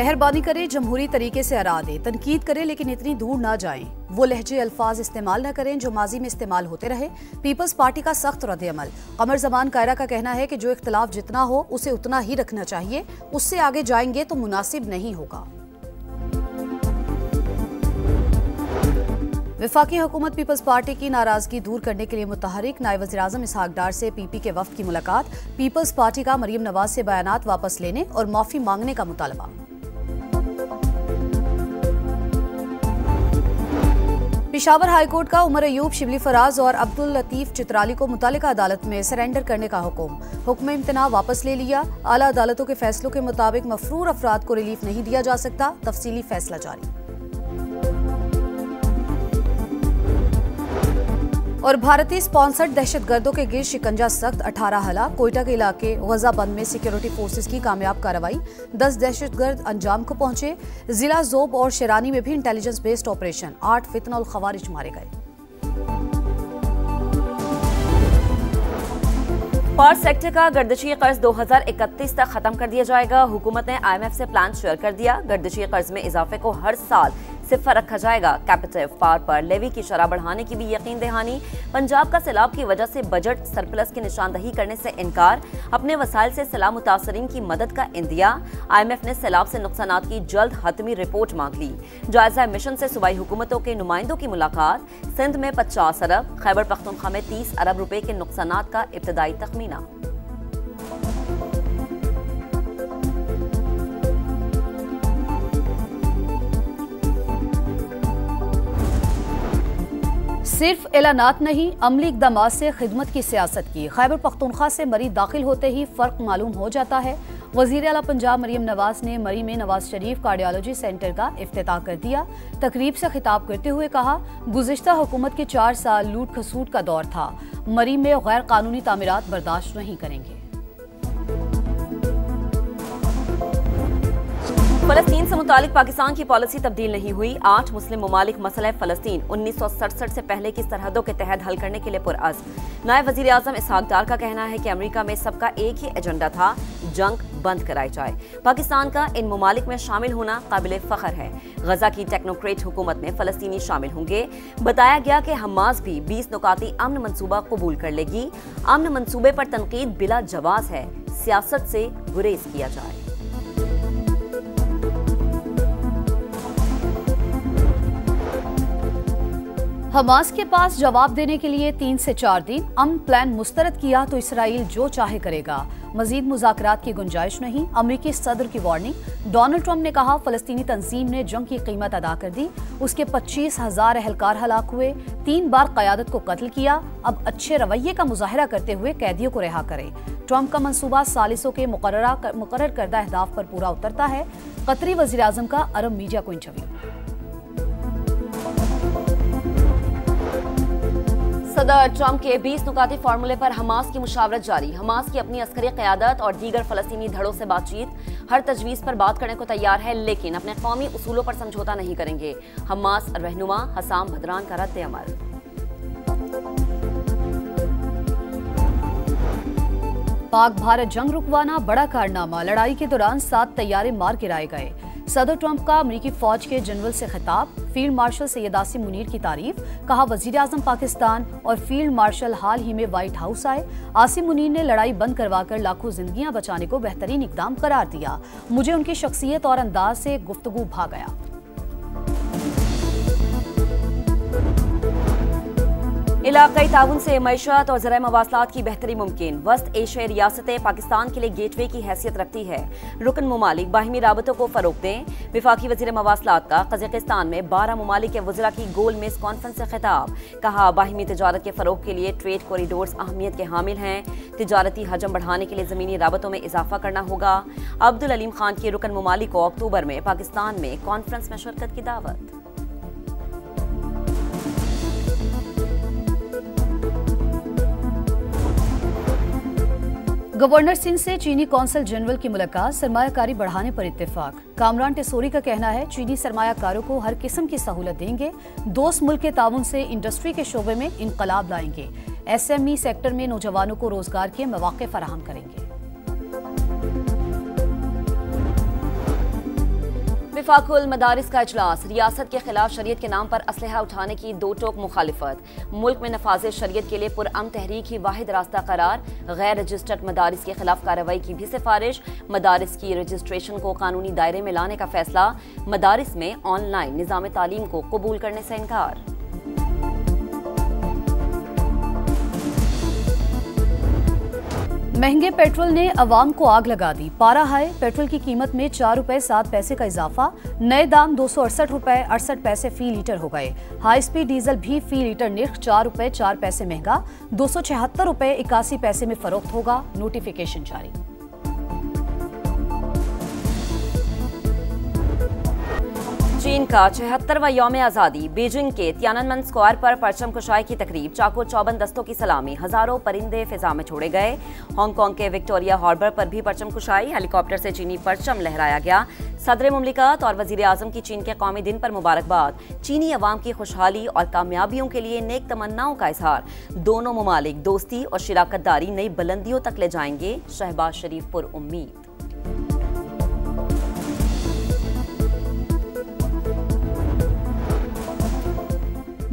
मेहरबानी करे, जमहूरी तरीके से हरा दे, तनकीद करे लेकिन इतनी दूर ना जाएं। वो लहजे अल्फाज इस्तेमाल न करें जो माजी में इस्तेमाल होते रहे। पीपल्स पार्टी का सख्त रद्द-ए-अमल। कमर जमान कायरा का कहना है कि जो इख्तलाफ जितना हो उसे उतना ही रखना चाहिए, उससे आगे जाएंगे तो मुनासिब नहीं होगा। वफाकी हुकूमत पीपल्स पार्टी की नाराजगी दूर करने के लिए मुतहरिक। नायब वज़ीर-ए-आज़म इसहाक डार से पीपी के वफ्द की मुलाकात। पीपल्स पार्टी का मरियम नवाज से बयानात वापस लेने और माफी मांगने का मुतालबा। पेशावर हाईकोर्ट का उमर अयूब, शिबली फराज और अब्दुल लतीफ चित्राली को मुतालिका अदालत में सरेंडर करने का हुक्म इम्तना वापस ले लिया। आला अदालतों के फैसलों के मुताबिक मफरूर अफराद को रिलीफ नहीं दिया जा सकता। तफसीली फैसला जारी। और भारतीय स्पॉन्सर्ड दहशतगर्दों के गिर शिकंजा सख्त, 18 हलाक। कोयटा के इलाके गजा बंद में सिक्योरिटी फोर्सेस की कामयाब कार्रवाई। 10 दहशतगर्द अंजाम को पहुंचे। जिला जोब और शेरानी में भी इंटेलिजेंस बेस्ड ऑपरेशन। 8 फितना और खवारिज मारे गए। पावर सेक्टर का गर्दिशी कर्ज 2031 तक खत्म कर दिया जाएगा। हुकूमत ने IMF से प्लान शेयर कर दिया। गर्दिशी कर्ज में इजाफे को हर साल सिफर रखा जाएगा। कैपिटल पावर पर लेवी की शरह बढ़ाने की भी यकीन दहानी। पंजाब का सैलाब की वजह से बजट सरप्लस की निशानदही करने से इनकार। अपने वसाइल से सैलाब मुतासरीन की मदद का इंदिया। IMF ने सैलाब से नुकसानात की जल्द हतमी रिपोर्ट मांग ली। जायजा मिशन से सूबाई हुकूमतों के नुमाइंदों की मुलाकात। सिंध में 50 अरब, खैबर पख्तूनख्वा में 30 अरब रुपए के नुकसानात का इब्तदाई तखमीना। सिर्फ एलानात नहीं, अमली इक़दामात से खिदमत की सियासत की। खैबर पख्तूनख्वा से मरी दाखिल होते ही फ़र्क मालूम हो जाता है। वज़ीर आला पंजाब मरियम नवाज ने मरी में नवाज शरीफ कार्डियोलॉजी सेंटर का इफ्तिताह कर दिया। तकरीब से खिताब करते हुए कहा, गुज़िश्ता हुकूमत के 4 साल लूट खसूट का दौर था। मरी में गैर कानूनी तामीरात बर्दाश्त नहीं करेंगे। फलस्तीन से मुतालिक पाकिस्तान की पॉलिसी तब्दील नहीं हुई। 8 मुस्लिम ममालिक मसला फलस्तीन 1967 से पहले की सरहदों के तहत हल करने के लिए पुरअज़्म। नायब वज़ीर-ए-आज़म इसहाक डार का कहना है कि अमेरिका में सबका एक ही एजेंडा था, जंग बंद कराई जाए। पाकिस्तान का इन ममालिक में शामिल होना काबिल फ़ख्र है। गजा की टेक्नोक्रेट हुकूमत में फलस्तीनी शामिल होंगे। बताया गया कि हमास भी 20 नुकाती अमन मंसूबा कबूल कर लेगी। अमन मंसूबे पर तनकीद बिला जवाज़ है, सियासत से गुरेज किया जाए। हमास के पास जवाब देने के लिए 3 से 4 दिन। अमन प्लान मुस्तरद किया तो इसराइल जो चाहे करेगा। मजीद मुज़ाकरात की गुंजाइश नहीं। अमरीकी सदर की वार्निंग। डोनाल्ड ट्रंप ने कहा, फलस्तीनी तंजीम ने जंग की कीमत अदा कर दी। उसके 25,000 एहलकार हलाक हुए। 3 बार क़यादत को कत्ल किया। अब अच्छे रवैये का मुजाहरा करते हुए कैदियों को रिहा करें। ट्रंप का मंसूबा सालिसों के मुकर्रर करदा अहदाफ पर पूरा उतरता है। कतरी वज़ीर-ए-आज़म का अरब मीडिया को इंटरव्यू। सदर ट्रंप के 20 नुकाती फार्मूले पर हमास की मुशावरत जारी। हमास की अपनी अस्करी क़यादत और दीगर फलस्तीनी धड़ों से बातचीत। हर तजवीज़ पर बात करने को तैयार है, लेकिन अपने कौमी उसूलों पर समझौता नहीं करेंगे। हमास रहनुमा हसाम बदरान का रद्द-ए-अमल। पाक भारत जंग रुकवाना बड़ा कारनामा। लड़ाई के दौरान 7 तैयारे मार गिराए गए। सदर ट्रंप का अमरीकी फौज के जनरल से खिताब। फील्ड मार्शल सैयद आसिम मुनीर की तारीफ। कहा, वज़ीर-ए-आज़म पाकिस्तान और फील्ड मार्शल हाल ही में व्हाइट हाउस आए। आसिम मुनीर ने लड़ाई बंद करवाकर लाखों जिंदगियां बचाने को बेहतरीन इक़दाम करार दिया। मुझे उनकी शख्सियत और अंदाज से गुफ्तगू भा गया। इलाकाई ताउन से मईशत और ज़राए मवासलात की बेहतरी मुमकिन। वस्त एशियाई रियासतें पाकिस्तान के लिए गेटवे की हैसियत रखती है। रुकन ममालिक बाहिमी राबतों को फरोग दें। विफाकी वज़ीर मवासलात का कज़ाकिस्तान में 12 ममालिक के वज़रा की गोल मेज कॉन्फ्रेंस से खिताब। कहा, बाहिमी तिजारत के फरोग के लिए ट्रेड कॉरिडोर्स अहमियत के हामिल हैं। तिजारती हजम बढ़ाने के लिए ज़मीनी राबतों में इजाफा करना होगा। अब्दुल अलीम खान की रुकन ममालिक को अक्टूबर में पाकिस्तान में कॉन्फ्रेंस में शिरकत की दावत। गवर्नर सिंध से चीनी कौंसल जनरल की मुलाकात। सरमायाकारी बढ़ाने पर इत्तेफाक। कामरान टेसोरी का कहना है, चीनी सरमायाकारों को हर किस्म की सहूलत देंगे। दोस्त मुल्क के ताउन से इंडस्ट्री के शोबे में इनकलाब लाएंगे। SME सेक्टर में नौजवानों को रोजगार के मौके फराहम करेंगे। विफाकुल मदारिस का इजलास, रियासत के खिलाफ शरीयत के नाम पर असलहा उठाने की दो टोक मुखालिफत। मुल्क में नफाज शरीयत के लिए पुरअमन तहरीक ही वाहिद रास्ता करार। गैर रजिस्टर्ड मदारिस के खिलाफ कार्रवाई की भी सिफारिश। मदारिस की रजिस्ट्रेशन को कानूनी दायरे में लाने का फैसला। मदारिस में ऑनलाइन निज़ाम तालीम को कबूल करने से इनकार। महंगे पेट्रोल ने अवाम को आग लगा दी। पारा हाई, पेट्रोल की कीमत में 4 रुपए 7 पैसे का इजाफा। नए दाम 268 रुपए 68 पैसे फी लीटर हो गए। हाई स्पीड डीजल भी फी लीटर निर्ख 4 रुपए 4 पैसे महंगा, 276 रुपए 81 पैसे में फरोख्त होगा। नोटिफिकेशन जारी। चीन का 76वां यौम आज़ादी। बीजिंग के तियाननमेन स्क्वायर पर परचम कुशाई की तकरीब, चाको चौबंद दस्तों की सलामी, हजारों परिंदे फिजा में छोड़े गए। हांगकांग के विक्टोरिया हार्बर पर भी परचम कुशाई, हेलीकॉप्टर से चीनी परचम लहराया गया। सदर मुमलिकत और वजीर आजम की चीन के कौमी दिन पर मुबारकबाद। चीनी अवाम की खुशहाली और कामयाबियों के लिए नेक तमन्नाओं का इजहार। दोनों ममालिक दोस्ती और शिराकतदारी नई बुलंदियों तक ले जाएंगे। शहबाज शरीफ पुर उम्मीद।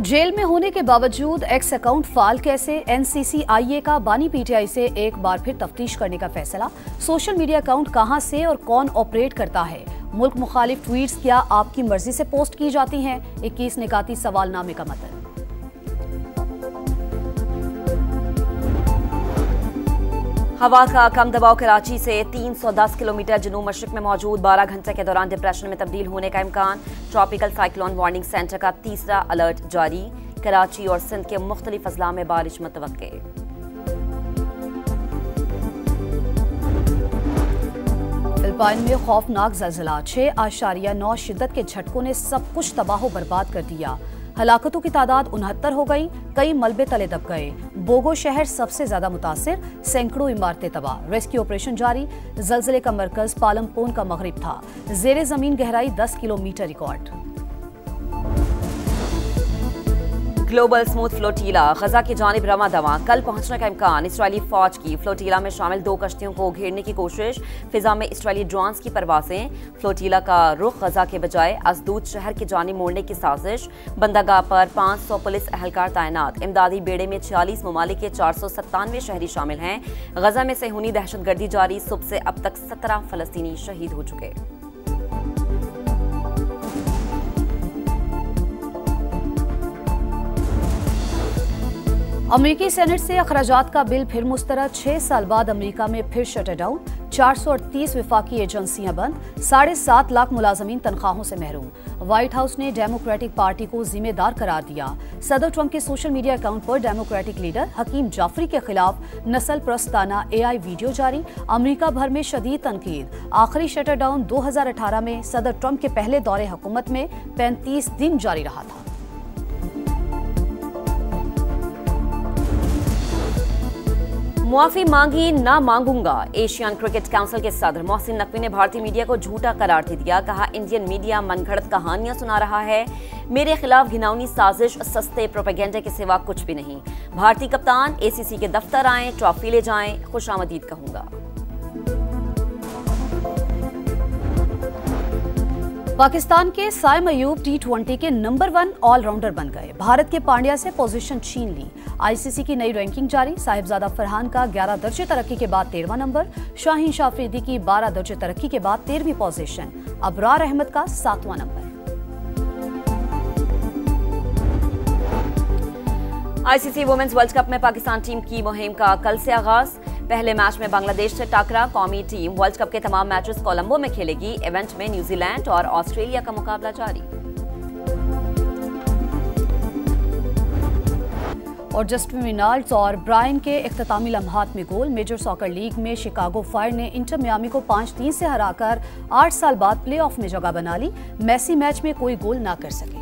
जेल में होने के बावजूद एक्स अकाउंट फाल कैसे? एनसीसीआईए का बानी पीटीआई से एक बार फिर तफ्तीश करने का फैसला। सोशल मीडिया अकाउंट कहां से और कौन ऑपरेट करता है? मुल्क मुखालिफ ट्वीट्स क्या आपकी मर्जी से पोस्ट की जाती हैं? 21 निकाती सवालनामे का मतन। हवा का कम दबाव कराची से 310 किलोमीटर जनूब मशरिक में मौजूद 12 घंटे के दौरान डिप्रेशन में तब्दील होने का इम्कान। ट्रॉपिकल साइक्लोन वार्निंग सेंटर का तीसरा अलर्ट जारी। कराची और सिंध के मुख्तलिफ अजला में बारिश मुतवक्के। फिलिपाइन में खौफनाक ज़लज़ला, 6.9 शिद्दत के झटकों ने सब कुछ तबाह बर्बाद कर दिया। हलाकतों की तादाद 69 हो गई, कई मलबे तले दब गए। बोगो शहर सबसे ज्यादा मुतासिर, सैकड़ों इमारतें तबाह। रेस्क्यू ऑपरेशन जारी। जलजले का मरकज पालमपोन का मगरिब था। जेरे जमीन गहराई 10 किलोमीटर रिकॉर्ड। ग्लोबल स्मूथ फ्लोटीला गजा की जानिब रवा दवा, कल पहुंचने का इम्कान। इसराइली फौज की फ्लोटीला में शामिल 2 कश्तियों को घेरने की कोशिश। फिजा में इसराइली ड्रोन्स की परवाजें। फ्लोटीला का रुख गजा के बजाय असदूद शहर की जानिब मोड़ने की साजिश। बंदरगाह पर 500 पुलिस एहलकार तैनात। इमदादी बेड़े में 46 ममालिक के 497 शहरी शामिल हैं। गजा में सेहूनी दहशतगर्दी जारी। सुबह से अब तक 17 फलस्तीनी शहीद हो चुके। अमेरिकी सेनेट से अखराजात का बिल फिर मुस्तरद। 6 साल बाद अमेरिका में फिर शटडाउन। 438 विफाकी एजेंसियां बंद। 7.5 लाख मुलाजमीन तनख्वाहों से महरूम। व्हाइट हाउस ने डेमोक्रेटिक पार्टी को जिम्मेदार करार दिया। सदर ट्रंप के सोशल मीडिया अकाउंट पर डेमोक्रेटिक लीडर हकीम जाफरी के खिलाफ नस्ल प्रस्ताना AI वीडियो जारी। अमेरिका भर में शदीद तनकीद। आखिरी शटडाउन 2018 में सदर ट्रंप के पहले दौरे हुकूमत में 35 दिन जारी रहा था। मुआफी मांगी ना मांगूंगा। एशियन क्रिकेट काउंसिल के सदर मोहसिन नकवी ने भारतीय मीडिया को झूठा करार दे दिया। कहा, इंडियन मीडिया मनगढ़ंत कहानियां सुना रहा है। मेरे खिलाफ घिनौनी साजिश, सस्ते प्रोपेगेंडा के सिवा कुछ भी नहीं। भारतीय कप्तान ACC के दफ्तर आएं, ट्रॉफी ले जाएं, खुशामदीद कहूंगा। पाकिस्तान के साइम अयूब T20 के नंबर 1 ऑलराउंडर बन गए। भारत के पांड्या से पोजीशन छीन ली। ICC की नई रैंकिंग जारी। साहिबजादा फरहान का 11 दर्जे तरक्की के बाद 13वां नंबर। शाहीन शाह अफरीदी की 12 दर्जे तरक्की के बाद 13वीं पोजीशन। अबरार अहमद का 7वां नंबर। ICC वुमेन्स वर्ल्ड कप में पाकिस्तान टीम की मुहिम का कल से आगाज। पहले मैच में बांग्लादेश से टाकरा। कौमी टीम वर्ल्ड कप के तमाम मैचेस कोलंबो में खेलेगी। इवेंट में न्यूजीलैंड और ऑस्ट्रेलिया का मुकाबला जारी। और जस्टिन विनाल्ड्स और ब्रायन के इख्तितामी लम्हात में गोल। मेजर सॉकर लीग में शिकागो फायर ने इंटर मियामी को 5-3 से हराकर 8 साल बाद प्लेऑफ में जगह बना ली। मेसी मैच में कोई गोल ना कर सके।